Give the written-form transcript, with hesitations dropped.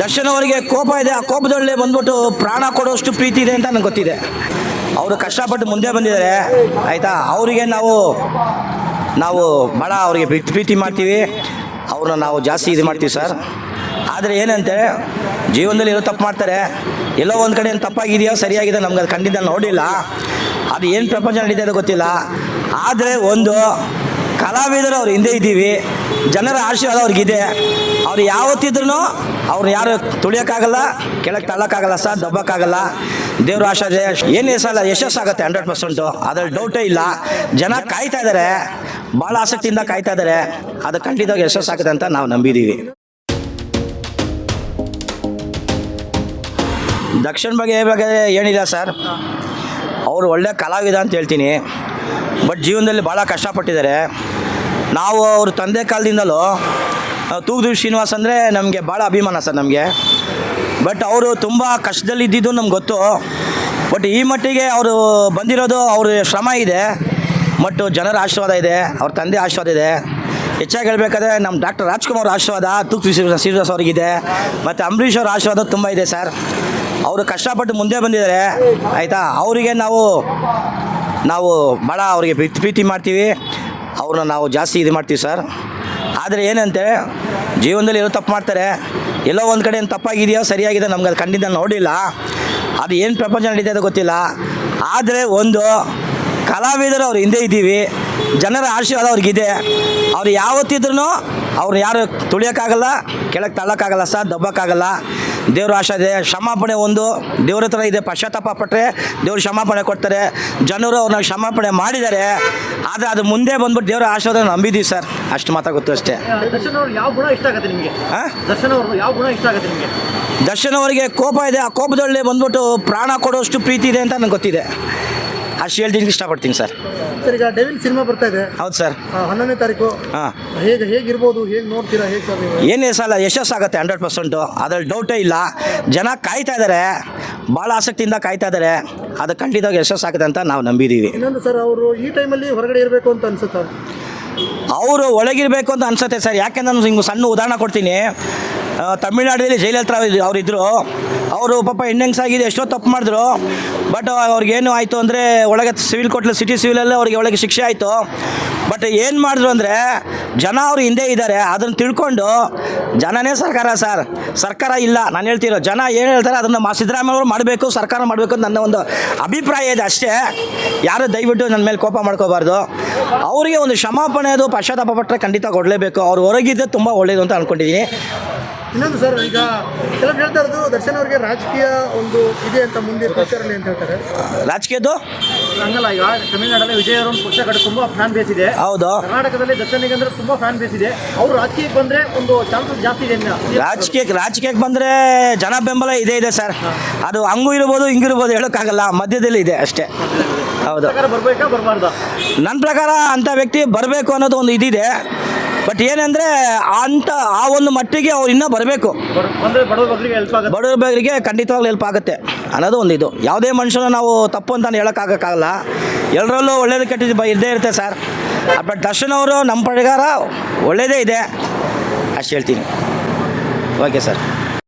ದರ್ಶನ್ ಅವರಿಗೆ ಕೋಪ ಇದೆ, ಆ ಕೋಪದಲ್ಲೇ ಬಂದ್ಬಿಟ್ಟು ಪ್ರಾಣ ಕೊಡೋಷ್ಟು ಪ್ರೀತಿ ಇದೆ ಅಂತ ನನಗೆ ಗೊತ್ತಿದೆ. ಅವರು ಕಷ್ಟಪಟ್ಟು ಮುಂದೆ ಬಂದಿದ್ದಾರೆ ಆಯಿತಾ. ಅವರಿಗೆ ನಾವು ಭಾಳ ಅವರಿಗೆ ಪ್ರೀತಿ ಮಾಡ್ತೀವಿ, ಅವ್ರನ್ನ ನಾವು ಜಾಸ್ತಿ ಇದು ಮಾಡ್ತೀವಿ ಸರ್. ಆದರೆ ಏನಂತೆ ಜೀವನದಲ್ಲಿ ಏನೋ ತಪ್ಪು ಮಾಡ್ತಾರೆ, ಎಲ್ಲೋ ಒಂದು ಕಡೆ ಏನು ತಪ್ಪಾಗಿದೆಯೋ ಸರಿಯಾಗಿದೆ ನಮ್ಗೆ ಅದು ಖಂಡಿತ ನೋಡಿಲ್ಲ. ಅದು ಏನು ಪ್ರಪಂಚ ನಡೀತಾ ಇದೆ ಗೊತ್ತಿಲ್ಲ. ಆದರೆ ಒಂದು ಕಲಾವಿದರು ಅವ್ರು ಹಿಂದೆ ಇದ್ದೀವಿ, ಜನರ ಆಶೀರ್ವಾದ ಅವ್ರಿಗಿದೆ. ಅವ್ರು ಯಾವತ್ತಿದ್ರೂ ಅವ್ರು ಯಾರು ತುಳಿಯೋಕ್ಕಾಗಲ್ಲ, ಕೆಳಗೆ ತಳ್ಳೋಕ್ಕಾಗಲ್ಲ ಸರ್, ದಬ್ಬಕ್ಕಾಗಲ್ಲ. ದೇವ್ರ ಆಶೀರ್ವಾದ ಏನು ಯಶಸ್ಸಾಗುತ್ತೆ 100%, ಅದ್ರಲ್ಲಿ ಡೌಟೇ ಇಲ್ಲ. ಜನ ಕಾಯ್ತಾ ಇದ್ದಾರೆ, ಭಾಳ ಆಸಕ್ತಿಯಿಂದ ಕಾಯ್ತಾ ಇದ್ದಾರೆ. ಅದು ಖಂಡಿತವಾಗಿ ಯಶಸ್ಸಾಗುತ್ತೆ ಅಂತ ನಾವು ನಂಬಿದ್ದೀವಿ. ದಕ್ಷಿಣ ಬಗ್ಗೆ ಏನಿಲ್ಲ ಸರ್, ಅವರು ಒಳ್ಳೆ ಕಲಾವಿದ ಅಂತ ಹೇಳ್ತೀನಿ. ಬಟ್ ಜೀವನದಲ್ಲಿ ಭಾಳ ಕಷ್ಟಪಟ್ಟಿದ್ದಾರೆ. ನಾವು ಅವ್ರ ತಂದೆ ಕಾಲದಿಂದಲೂ ತೂಗುದೀಪ್ ಶ್ರೀನಿವಾಸ್ ಅಂದರೆ ನಮಗೆ ಭಾಳ ಅಭಿಮಾನ ಸರ್ ನಮಗೆ. ಬಟ್ ಅವರು ತುಂಬ ಕಷ್ಟದಲ್ಲಿದ್ದಿದ್ದು ನಮ್ಗೆ ಗೊತ್ತು. ಬಟ್ ಈ ಮಟ್ಟಿಗೆ ಅವರು ಬಂದಿರೋದು ಅವ್ರ ಶ್ರಮ ಇದೆ, ಮತ್ತು ಜನರ ಆಶೀರ್ವಾದ ಇದೆ, ಅವ್ರ ತಂದೆ ಆಶೀರ್ವಾದ ಇದೆ. ಹೆಚ್ಚಾಗಿ ಹೇಳಬೇಕಾದ್ರೆ ನಮ್ಮ ಡಾಕ್ಟರ್ ರಾಜ್ಕುಮಾರ್ ಆಶೀರ್ವಾದ ತೂಗುದೀಪ್ ಶ್ರೀನಿವಾಸ್ ಅವ್ರಿಗಿದೆ, ಮತ್ತು ಅಂಬರೀಷ್ ಅವ್ರ ಆಶೀರ್ವಾದ ತುಂಬ ಇದೆ ಸರ್. ಅವರು ಕಷ್ಟಪಟ್ಟು ಮುಂದೆ ಬಂದಿದ್ದಾರೆ ಆಯಿತಾ. ಅವರಿಗೆ ನಾವು ಭಾಳ ಅವರಿಗೆ ಪ್ರೀತಿ ಮಾಡ್ತೀವಿ, ಅವ್ರನ್ನ ನಾವು ಜಾಸ್ತಿ ಇದು ಮಾಡ್ತೀವಿ ಸರ್. ಆದರೆ ಏನಂತೆ ಜೀವನದಲ್ಲಿ ಏನೋ ತಪ್ಪು ಮಾಡ್ತಾರೆ, ಎಲ್ಲೋ ಒಂದು ಕಡೆ ಏನು ತಪ್ಪಾಗಿದೆಯೋ ಸರಿಯಾಗಿದೆ ನಮ್ಗೆ ಅದು ಖಂಡಿತ ನೋಡಿಲ್ಲ. ಅದು ಏನು ಪ್ರಪಂಚ ನಡೀತಾ ಇದೆ ಗೊತ್ತಿಲ್ಲ. ಆದರೆ ಒಂದು ಕಲಾವಿದರು ಅವ್ರು ಹಿಂದೆ ಇದ್ದೀವಿ, ಜನರ ಆಶೀರ್ವಾದ ಅವ್ರಿಗಿದೆ. ಅವ್ರು ಯಾವತ್ತಿದ್ರೂ ಅವ್ರು ಯಾರು ತುಳಿಯೋಕ್ಕಾಗಲ್ಲ, ಕೆಳಗೆ ತಳ್ಳೋಕ್ಕಾಗಲ್ಲ ಸರ್, ದಬ್ಬಕ್ಕಾಗಲ್ಲ. ದೇವ್ರ ಆಶೀರ್ವಾದ, ಕ್ಷಮಾಪಣೆ ಒಂದು ದೇವ್ರ ಹತ್ರ ಇದೆ. ಪಶ್ಚಾತ್ತಾಪ ಪಟ್ಟರೆ ದೇವ್ರು ಕ್ಷಮಾಪಣೆ ಕೊಡ್ತಾರೆ. ಜನರು ಅವ್ರನ್ನ ಕ್ಷಮಾಪಣೆ ಮಾಡಿದ್ದಾರೆ. ಆದರೆ ಅದು ಮುಂದೆ ಬಂದ್ಬಿಟ್ಟು ದೇವರ ಆಶೀರ್ವಾದ ನಂಬಿದ್ದೀವಿ ಸರ್, ಅಷ್ಟು ಮಾತ್ರ ಗೊತ್ತು ಅಷ್ಟೇ. ದರ್ಶನ್ ಅವ್ರು ಯಾವ ಗುಣ ಇಷ್ಟ ಆಗುತ್ತೆ ನಿಮಗೆ? ದರ್ಶನ್ ಅವ್ರು ಯಾವ ಗುಣ ಇಷ್ಟ ಆಗುತ್ತೆ ನಿಮಗೆ? ದರ್ಶನ್ ಅವರಿಗೆ ಕೋಪ ಇದೆ, ಆ ಕೋಪದಲ್ಲೇ ಬಂದ್ಬಿಟ್ಟು ಪ್ರಾಣ ಕೊಡೋಷ್ಟು ಪ್ರೀತಿ ಇದೆ ಅಂತ ನನಗೆ ಗೊತ್ತಿದೆ. ಅಷ್ಟು ಹೇಳ್ತೀನಿ, ಇಷ್ಟಪಡ್ತೀನಿ ಸರ್. ಸರ್, ಈಗ ಡೆವಿಲ್ ಸಿನಿಮಾ ಬರ್ತಾ ಇದೆ. ಹೌದು ಸರ್, 11ನೇ ತಾರೀಕು. ಹಾಂ, ಹೇಗಿರ್ಬೋದು, ಹೇಗೆ ನೋಡ್ತೀರಾ, ಹೇಗೆ ಸರ್ ನೀವು? ಏನೇ ಸಲ ಯಶಸ್ಸಾಗುತ್ತೆ 100%, ಅದ್ರಲ್ಲಿ ಡೌಟೇ ಇಲ್ಲ. ಜನ ಕಾಯ್ತಾ ಇದ್ದಾರೆ, ಭಾಳ ಆಸಕ್ತಿಯಿಂದ ಕಾಯ್ತಾ ಇದ್ದಾರೆ. ಅದು ಖಂಡಿತವಾಗಿ ಯಶಸ್ಸಾಗುತ್ತೆ ಅಂತ ನಾವು ನಂಬಿದ್ದೀವಿ. ಇನ್ನೊಂದು ಸರ್, ಅವರು ಈ ಟೈಮಲ್ಲಿ ಹೊರಗಡೆ ಇರಬೇಕು ಅಂತ ಅನ್ಸುತ್ತೆ. ಅವರು ಒಳಗಿರಬೇಕು ಅಂತ ಅನ್ಸುತ್ತೆ ಸರ್. ಯಾಕೆಂದ್ರೆ ನಾನು ಹಿಂಗೆ ಸಣ್ಣ ಉದಾಹರಣೆ ಕೊಡ್ತೀನಿ. ತಮಿಳ್ನಾಡಿನಲ್ಲಿ ಜಯಲಲಿತಾ ಅವರಿದ್ದರು. ಅವರು ಪಾಪ ಹೆಣ್ಣೆಂಗ್ಸಾಗಿದೆ, ಎಷ್ಟೋ ತಪ್ಪು ಮಾಡಿದ್ರು. ಬಟ್ ಅವ್ರಿಗೇನು ಆಯಿತು ಅಂದರೆ ಒಳಗೆ ಸಿವಿಲ್ ಕೋರ್ಟ್ಲಿ, ಸಿಟಿ ಸಿವಿಲಲ್ಲೇ ಅವ್ರಿಗೆ ಒಳಗೆ ಶಿಕ್ಷೆ ಆಯಿತು. ಬಟ್ ಏನು ಮಾಡಿದ್ರು ಅಂದರೆ ಜನ ಅವರು ಹಿಂದೆ ಇದ್ದಾರೆ. ಅದನ್ನು ತಿಳ್ಕೊಂಡು ಜನನೇ ಸರ್ಕಾರ ಸರ್, ಸರ್ಕಾರ ಇಲ್ಲ. ನಾನು ಹೇಳ್ತಿರೋ ಜನ ಏನು ಹೇಳ್ತಾರೆ ಅದನ್ನು ಸಿದ್ದರಾಮಯ್ಯ ಅವರು ಮಾಡಬೇಕು, ಸರ್ಕಾರ ಮಾಡಬೇಕು ಅಂತ ನನ್ನ ಒಂದು ಅಭಿಪ್ರಾಯ ಇದೆ ಅಷ್ಟೇ. ಯಾರು ದಯವಿಟ್ಟು ನನ್ನ ಮೇಲೆ ಕೋಪ ಮಾಡ್ಕೋಬಾರ್ದು. ಅವರಿಗೆ ಒಂದು ಕ್ಷಮಾಪಣೆ, ಅದು ಪಶ್ಚಾತ್ತಾಪ ಪಟ್ಟರೆ ಖಂಡಿತ ಕೊಡಲೇಬೇಕು. ಅವ್ರು ಹೊರಗಿದ್ದೆ ತುಂಬ ಒಳ್ಳೆಯದು ಅಂತ ಅಂದ್ಕೊಂಡಿದ್ದೀನಿ. ಇನ್ನೊಂದು ಸರ್, ಈಗ ಕೆಲವು ಹೇಳ್ತಾ ಇರೋದು ದರ್ಶನ್ ಅವ್ರಿಗೆ ರಾಜಕೀಯ ಒಂದು ಇದೆ ಅಂತ ಮುಂದೆ ಫ್ಯೂಚರಲ್ಲಿ ಅಂತ ಹೇಳ್ತಾರೆ. ರಾಜಕೀಯದ್ದು ಹಂಗಲ್ಲ, ಈಗ ತಮಿಳ್ನಾಡಲ್ಲಿ ವಿಜಯ್ ಅವರ ಪಕ್ಷ ಕಡೆ ತುಂಬ ಫ್ಯಾನ್ ಬೇಸ್ ಇದೆ. ಹೌದು, ಕರ್ನಾಟಕದಲ್ಲಿ ದರ್ಶನ್ಗೆ ಅಂದ್ರೆ ತುಂಬ ಫ್ಯಾನ್ ಬೇಸ್ ಇದೆ. ಅವರು ರಾಜಕೀಯಕ್ಕೆ ಬಂದರೆ ಒಂದು ಚಾನ್ಸಸ್ ಜಾಸ್ತಿ ಇದೆ. ರಾಜಕೀಯಕ್ಕೆ ಬಂದರೆ ಜನ ಬೆಂಬಲ ಇದೆ ಸರ್. ಅದು ಹಂಗೂ ಇರ್ಬೋದು, ಹಿಂಗಿರ್ಬೋದು, ಹೇಳೋಕ್ಕಾಗಲ್ಲ, ಮಧ್ಯದಲ್ಲಿ ಇದೆ ಅಷ್ಟೇ. ಹೌದು, ಬರಬೇಕಾ ಬರಬಾರ್ದು? ನನ್ನ ಪ್ರಕಾರ ಅಂಥ ವ್ಯಕ್ತಿ ಬರಬೇಕು ಅನ್ನೋದು ಒಂದು ಇದಿದೆ. ಬಟ್ ಏನಂದರೆ ಆ ಒಂದು ಮಟ್ಟಿಗೆ ಅವ್ರು ಇನ್ನೂ ಬರಬೇಕು. ಬಡವರ ಬಗ್ಗರಿಗೆ ಖಂಡಿತವಾಗ್ಲೂ ಹೆಲ್ಪ್ ಆಗುತ್ತೆ ಅನ್ನೋದು ಒಂದು ಇದು. ಯಾವುದೇ ಮನುಷ್ಯನ ನಾವು ತಪ್ಪು ಅಂತ ಹೇಳೋಕ್ಕಾಗಲ್ಲ. ಎಲ್ಲರಲ್ಲೂ ಒಳ್ಳೇದು ಕೆಟ್ಟಿದ್ದು ಇದ್ದೇ ಇರುತ್ತೆ ಸರ್. ಬಟ್ ದರ್ಶನ್ ಅವರು ನಮ್ಮ ಪ್ರಕಾರ ಒಳ್ಳೆಯದೇ ಇದೆ, ಅಷ್ಟು ಹೇಳ್ತೀನಿ. Okay sir.